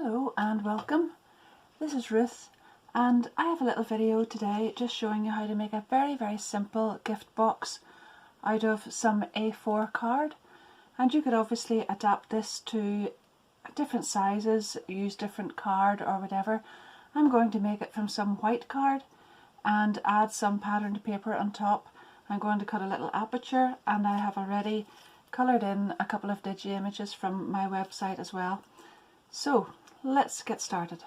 Hello and welcome. This is Ruth and I have a little video today just showing you how to make a very simple gift box out of some A4 card, and you could obviously adapt this to different sizes, use different card or whatever. I'm going to make it from some white card and add some patterned paper on top. I'm going to cut a little aperture, and I have already coloured in a couple of digi images from my website as well. So let's get started.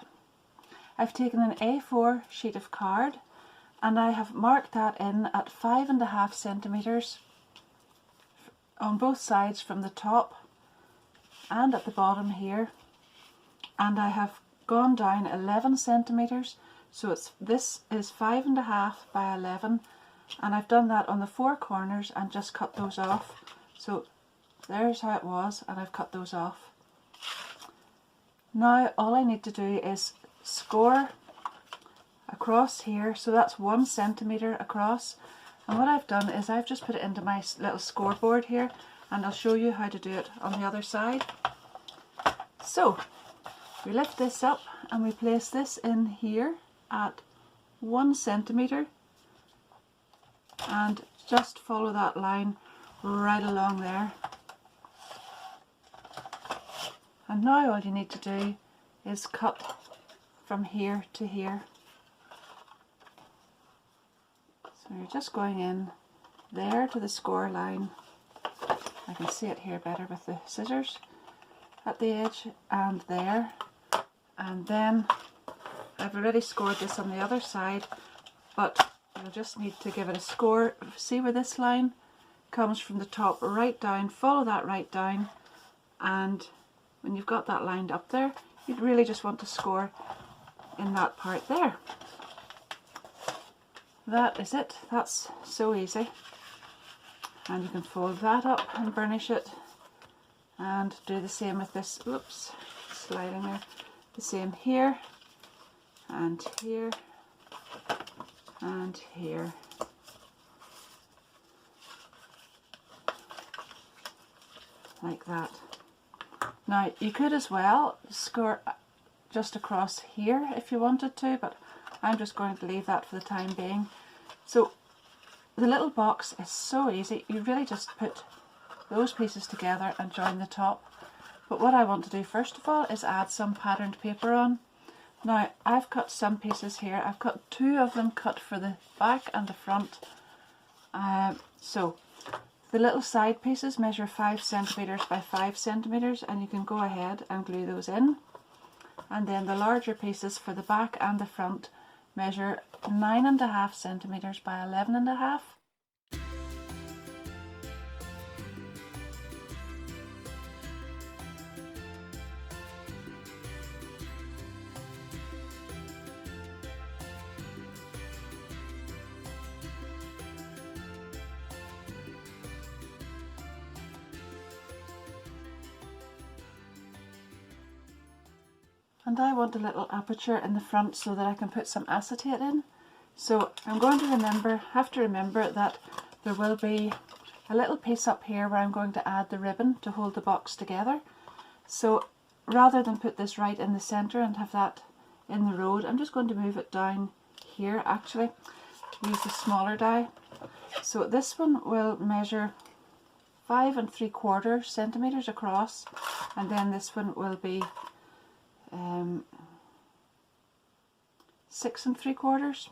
I've taken an A4 sheet of card and I have marked that in at 5.5 centimetres on both sides from the top and at the bottom here, and I have gone down 11 centimetres, so this is 5.5 by 11, and I've done that on the four corners and just cut those off. So there's how it was, and I've cut those off. Now all I need to do is score across here, so that's 1 centimetre across, and what I've done is I've just put it into my little scoreboard here, and I'll show you how to do it on the other side. So we lift this up and we place this in here at 1 centimetre and just follow that line right along there. And now all you need to do is cut from here to here. So you're just going in there to the score line. I can see it here better with the scissors at the edge, and there. And then I've already scored this on the other side, but you'll just need to give it a score. See where this line comes from the top right down, follow that right down, and when you've got that lined up there, you'd really just want to score in that part there. That is it. That's so easy. And you can fold that up and burnish it, and do the same with this. Oops, sliding there. The same here, and here, and here. Like that. Now you could as well score just across here if you wanted to, but I'm just going to leave that for the time being. So the little box is so easy. You really just put those pieces together and join the top. But what I want to do first of all is add some patterned paper on. Now I've cut some pieces here. I've got two of them cut for the back and the front. So the little side pieces measure 5 centimetres by 5 centimetres, and you can go ahead and glue those in. And then the larger pieces for the back and the front measure 9.5 centimetres by 11.5. And I want a little aperture in the front so that I can put some acetate in. So I'm going to have to remember that there will be a little piece up here where I'm going to add the ribbon to hold the box together. So rather than put this right in the centre and have that in the road, I'm just going to move it down here actually. Use the smaller die. So this one will measure 5 3/4 centimetres across, and then this one will be 6 3/4.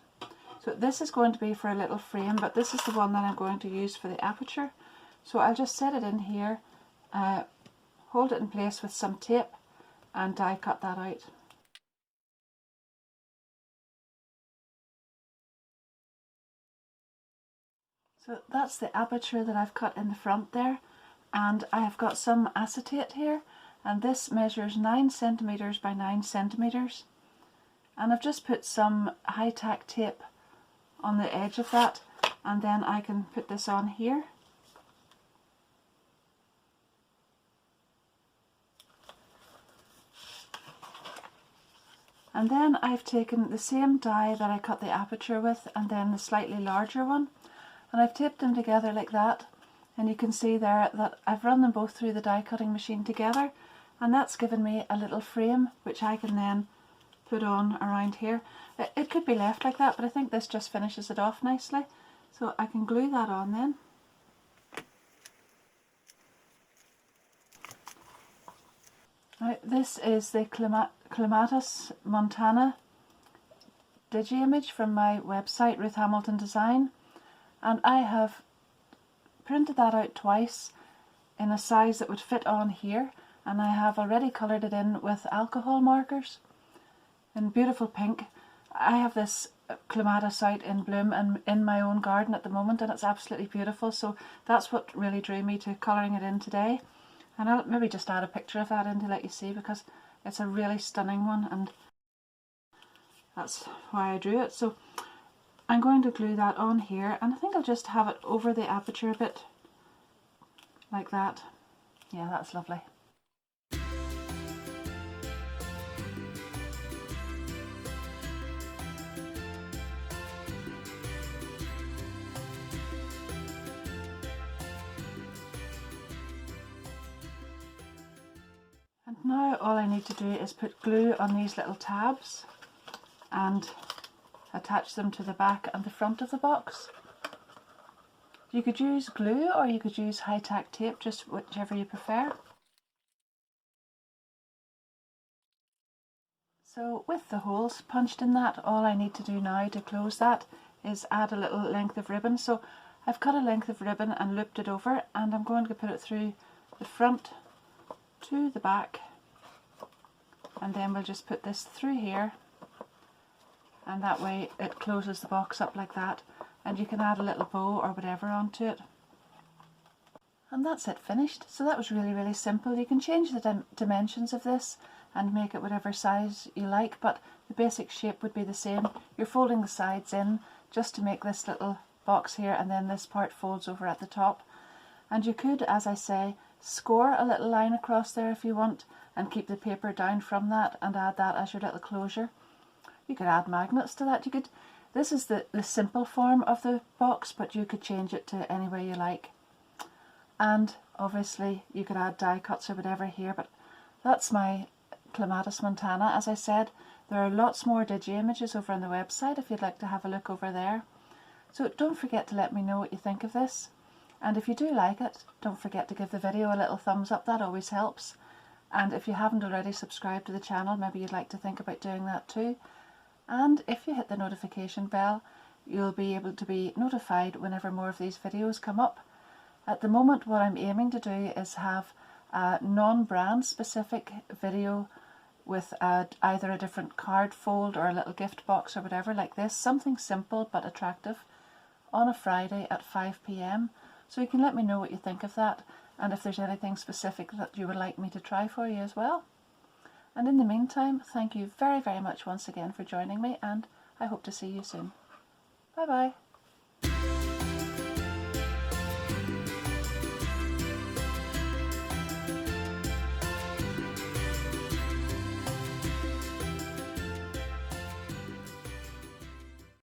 So this is going to be for a little frame, but this is the one that I'm going to use for the aperture. So I'll just set it in here, hold it in place with some tape, and die cut that out. So that's the aperture that I've cut in the front there, and I have got some acetate here, and this measures 9 centimetres by 9 centimetres, and I've just put some high-tack tape on the edge of that, and then I can put this on here. And then I've taken the same die that I cut the aperture with, and then the slightly larger one, and I've taped them together like that, and you can see there that I've run them both through the die cutting machine together, and that's given me a little frame which I can then put on around here. It could be left like that, but I think this just finishes it off nicely. So I can glue that on then. Now, this is the Clematis Montana digi-image from my website, Ruth Hamilton Design, and I have printed that out twice in a size that would fit on here, and I have already coloured it in with alcohol markers in beautiful pink. I have this clematis out in bloom and in my own garden at the moment, and it's absolutely beautiful, so that's what really drew me to colouring it in today. And I'll maybe just add a picture of that in to let you see, because it's a really stunning one and that's why I drew it. So I'm going to glue that on here, and I think I'll just have it over the aperture a bit like that. Yeah, that's lovely. And now all I need to do is put glue on these little tabs and attach them to the back and the front of the box. You could use glue or you could use high-tack tape, just whichever you prefer. So with the holes punched in that, all I need to do now to close that is add a little length of ribbon. So I've cut a length of ribbon and looped it over, and I'm going to put it through the front to the back, and then we'll just put this through here, and that way it closes the box up like that, and you can add a little bow or whatever onto it. And that's it finished. So that was really simple. You can change the dimensions of this and make it whatever size you like, but the basic shape would be the same. You're folding the sides in just to make this little box here, and then this part folds over at the top. And you could, as I say, score a little line across there if you want, and keep the paper down from that and add that as your little closure. You could add magnets to that. This is the simple form of the box, but you could change it to any way you like. And obviously you could add die cuts or whatever here, but that's my Clematis Montana. As I said, there are lots more digi images over on the website if you'd like to have a look over there. So don't forget to let me know what you think of this. And if you do like it, don't forget to give the video a little thumbs up, that always helps. And if you haven't already subscribed to the channel, maybe you'd like to think about doing that too. And if you hit the notification bell, you'll be able to be notified whenever more of these videos come up. At the moment, what I'm aiming to do is have a non-brand specific video with either a different card fold or a little gift box or whatever like this, something simple but attractive, on a Friday at 5 p.m. So you can let me know what you think of that, and if there's anything specific that you would like me to try for you as well. And in the meantime, thank you very much once again for joining me, and I hope to see you soon. Bye bye.